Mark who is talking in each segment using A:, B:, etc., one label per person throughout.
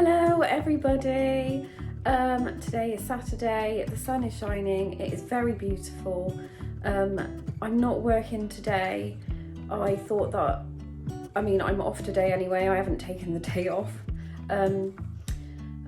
A: Hello everybody. Today is Saturday, the sun is shining, it is very beautiful. I'm not working today. I thought that, I'm off today anyway, I haven't taken the day off. And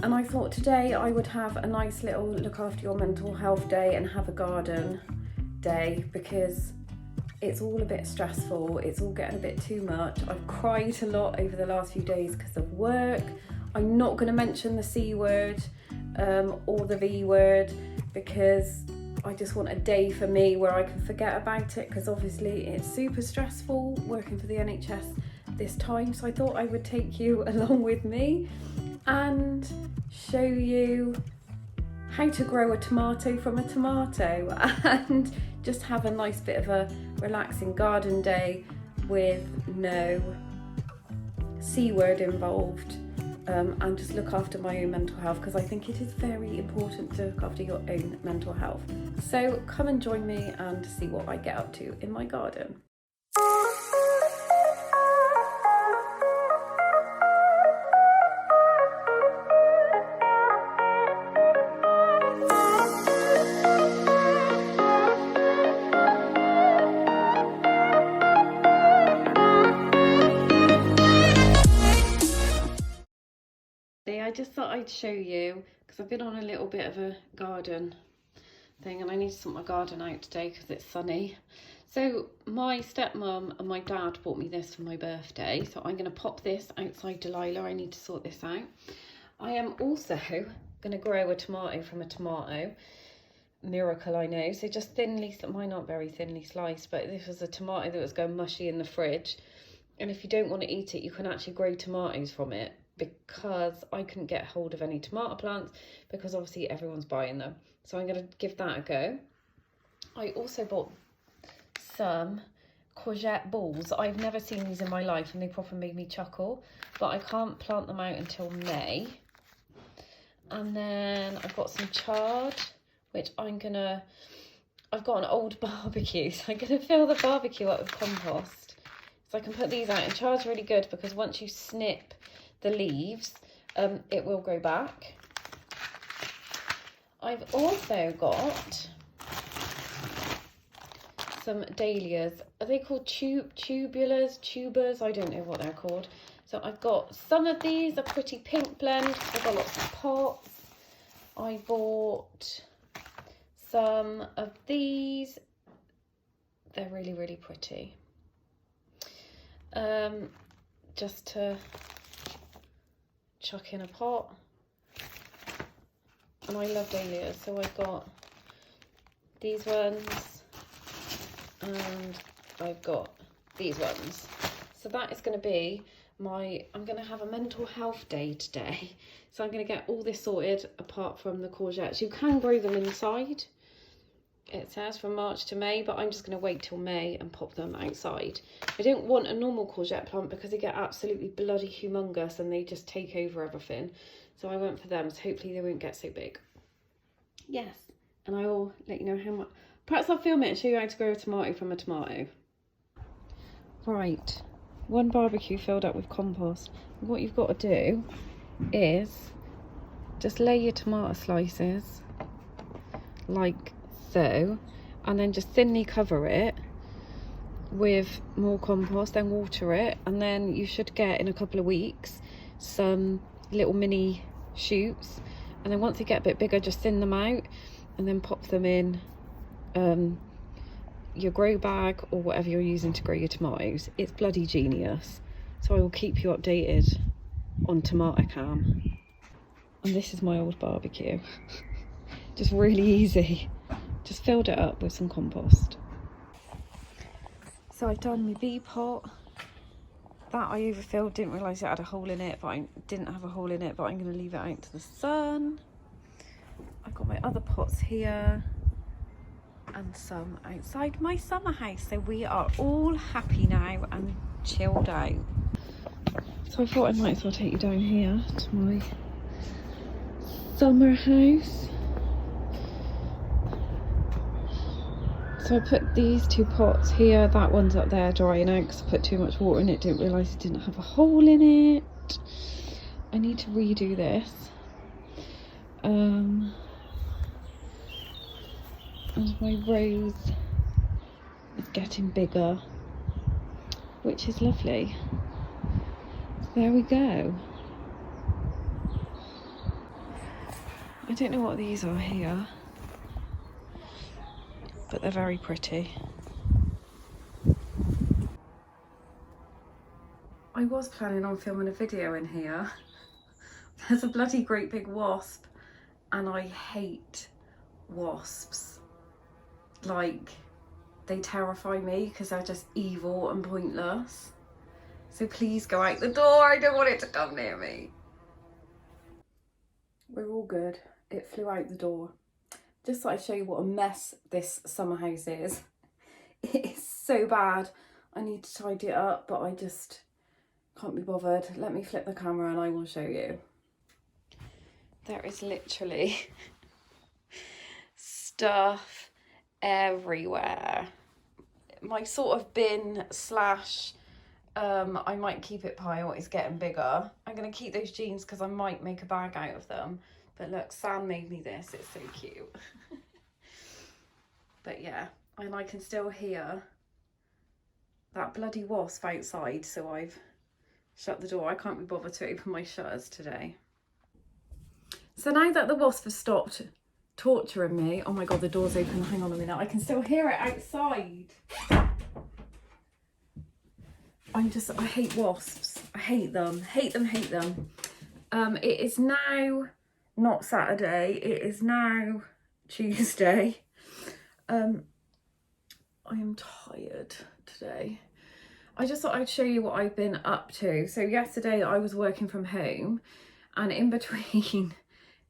A: I thought today I would have a nice little look after your mental health day and have a garden day, because it's all a bit stressful, it's all getting a bit too much. I've cried a lot over the last few days because of work. I'm not going to mention the C word or the V word, because I just want a day for me where I can forget about it, because obviously it's super stressful working for the NHS this time. So I thought I would take you along with me and show you how to grow a tomato from a tomato and just have a nice bit of a relaxing garden day with no C word involved. And just look after my own mental health, because I think it is very important to look after your own mental health. So come and join me and see what I get up to in my garden. I just thought I'd show you, because I've been on a little bit of a garden thing and I need to sort my garden out today because it's sunny. So my stepmom and my dad bought me this for my birthday, so I'm going to pop this outside Delilah. I need to sort this out. I am also going to grow a tomato from a tomato. Miracle, I know. So just thinly, mine aren't very thinly sliced, but this was a tomato that was going mushy in the fridge. And if you don't want to eat it, you can actually grow tomatoes from it, because I couldn't get hold of any tomato plants because obviously everyone's buying them. So I'm going to give that a go. I also bought some courgette balls. I've never seen these in my life and they probably made me chuckle, but I can't plant them out until May. And then I've got some chard, which I've got an old barbecue, so I'm going to fill the barbecue up with compost. So I can put these out, and chard's really good because once you snip the leaves, it will grow back. I've also got some dahlias. Are they called tubers? I don't know what they're called. So I've got some of these, a pretty pink blend. I've got lots of pots. I bought some of these. They're really, really pretty. Just to chuck in a pot. And I love dahlias, so I've got these ones and I've got these ones. So that is going to be I'm going to have a mental health day today. So I'm going to get all this sorted apart from the courgettes. You can grow them inside. It says from March to May, but I'm just going to wait till May and pop them outside. I don't want a normal courgette plant because they get absolutely bloody humongous and they just take over everything. So I went for them, so hopefully they won't get so big. Yes, and I will let you know how much. Perhaps I'll film it and show you how to grow a tomato from a tomato. Right, one barbecue filled up with compost. What you've got to do is just lay your tomato slices like so, and then just thinly cover it with more compost, then water it, and then you should get in a couple of weeks some little mini shoots. And then once they get a bit bigger, just thin them out and then pop them in your grow bag or whatever you're using to grow your tomatoes. It's bloody genius. So I will keep you updated on tomato cam. And this is my old barbecue. Just really easy. Just filled it up with some compost. So I've done my bee pot. That I overfilled, didn't realise it had a hole in it, but I didn't have a hole in it, but I'm going to leave it out to the sun. I've got my other pots here and some outside my summer house. So we are all happy now and chilled out. So I thought I might as well take you down here to my summer house. So I put these two pots here, that one's up there drying out because I put too much water in it, didn't realise it didn't have a hole in it. I need to redo this. And my rose is getting bigger, which is lovely. There we go. I don't know what these are here, but they're very pretty. I was planning on filming a video in here. There's a bloody great big wasp, and I hate wasps. Like, they terrify me because they're just evil and pointless. So please go out the door. I don't want it to come near me. We're all good. It flew out the door. Just thought I'd show you what a mess this summer house is. It is so bad. I need to tidy it up, but I just can't be bothered. Let me flip the camera and I will show you. There is literally stuff everywhere. My sort of bin slash I might keep it pile is getting bigger. I'm going to keep those jeans because I might make a bag out of them. But look, Sam made me this. It's so cute. But yeah, and I can still hear that bloody wasp outside, so I've shut the door. I can't be bothered to open my shutters today. So now that the wasp has stopped torturing me, oh my god, the door's open. Hang on a minute. I can still hear it outside. I hate wasps. I hate them. Hate them, hate them. It is now not Saturday. It is now Tuesday. I am tired today. I just thought I'd show you what I've been up to. So yesterday I was working from home, and in between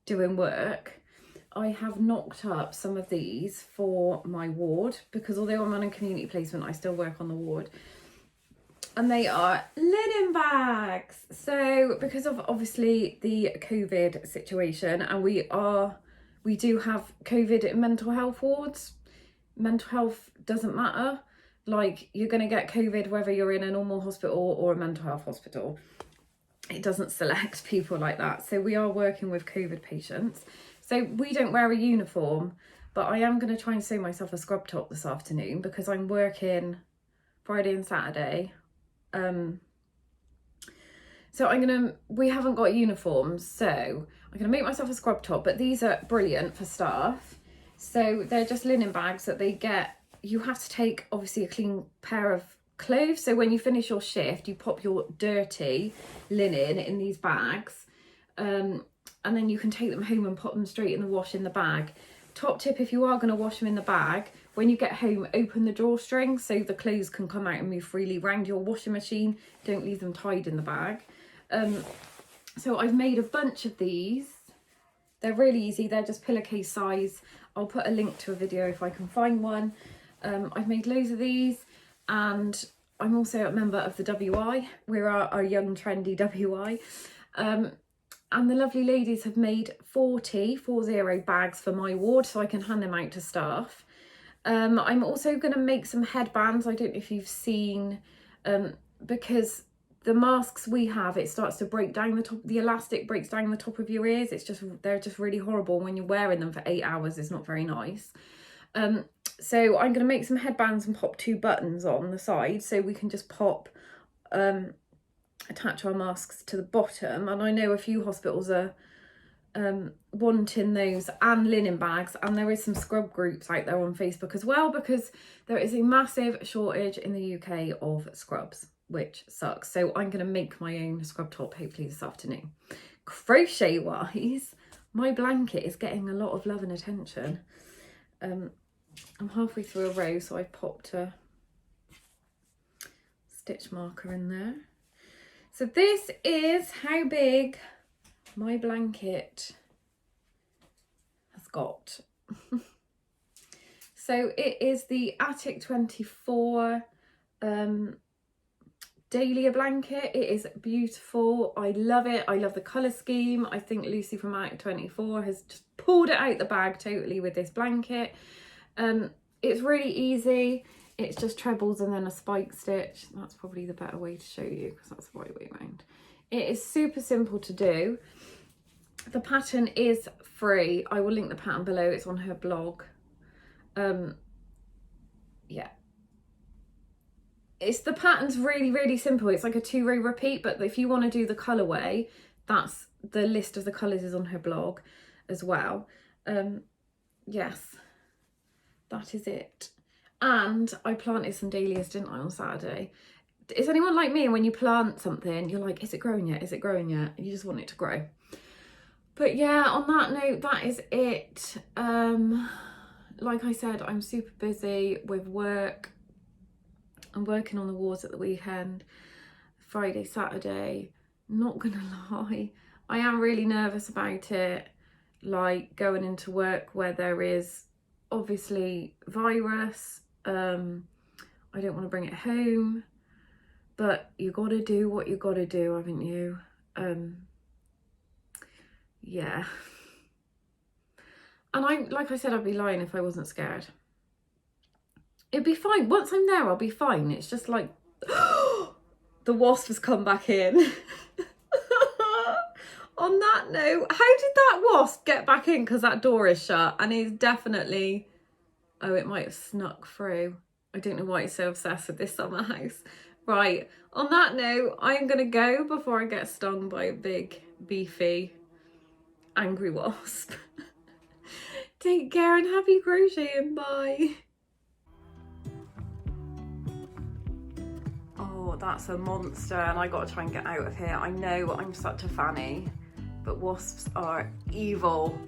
A: doing work, I have knocked up some of these for my ward, because although I'm on a community placement, I still work on the ward. And they are linen bags. So because of obviously the COVID situation, and we do have COVID in mental health wards. Mental health doesn't matter. Like, you're going to get COVID whether you're in a normal hospital or a mental health hospital. It doesn't select people like that. So we are working with COVID patients. So we don't wear a uniform, but I am going to try and sew myself a scrub top this afternoon because I'm working Friday and Saturday. So we haven't got uniforms, so I'm gonna make myself a scrub top, but these are brilliant for staff. So they're just linen bags that they get. You have to take obviously a clean pair of clothes, so when you finish your shift you pop your dirty linen in these bags, and then you can take them home and pop them straight in the wash in the bag. Top tip, if you are going to wash them in the bag, when you get home, open the drawstring so the clothes can come out and move freely around your washing machine. Don't leave them tied in the bag. So I've made a bunch of these. They're really easy. They're just pillowcase size. I'll put a link to a video if I can find one. I've made loads of these, and I'm also a member of the WI. We're our young trendy WI. And the lovely ladies have made 40 bags for my ward, so I can hand them out to staff. I'm also going to make some headbands. I don't know if you've seen, because the masks we have, it starts to break down the top, the elastic breaks down the top of your ears. They're just really horrible. When you're wearing them for 8 hours, it's not very nice. So I'm going to make some headbands and pop 2 buttons on the side, so we can just pop, attach our masks to the bottom. And I know a few hospitals are wanting those, and linen bags, and there is some scrub groups out there on Facebook as well, because there is a massive shortage in the UK of scrubs, which sucks. So I'm going to make my own scrub top hopefully this afternoon. Crochet wise, my blanket is getting a lot of love and attention. I'm halfway through a row, so I've popped a stitch marker in there. So this is how big my blanket has got. So it is the Attic 24 Dahlia blanket. It is beautiful. I love it. I love the colour scheme. I think Lucy from Attic 24 has just pulled it out the bag totally with this blanket. It's really easy. It's just trebles and then a spike stitch. That's probably the better way to show you because that's the right way around. It is super simple to do. The pattern is free. I will link the pattern below. It's on her blog. Yeah. The pattern's really, really simple. It's like a 2-row repeat, but if you want to do the colourway, that's the list of the colours is on her blog as well. Yes, that is it. And I planted some dahlias, didn't I, on Saturday? Is anyone like me, and when you plant something, you're like, is it growing yet? Is it growing yet? You just want it to grow. But yeah, on that note, that is it. Like I said, I'm super busy with work. I'm working on the walls at the weekend, Friday, Saturday. Not gonna lie, I am really nervous about it, like going into work where there is obviously virus. I don't want to bring it home, but you gotta do what you gotta do, haven't you? Yeah. And like I said, I'd be lying if I wasn't scared. It'd be fine. Once I'm there, I'll be fine. It's just like, the wasp has come back in. On that note, how did that wasp get back in? Because that door is shut, and he's definitely, oh, it might have snuck through. I don't know why he's so obsessed with this summer house. Right, on that note, I'm going to go before I get stung by a big, beefy, angry wasp. Take care and happy crocheting. Bye. Oh, that's a monster, and I got to try and get out of here. I know I'm such a fanny, but wasps are evil.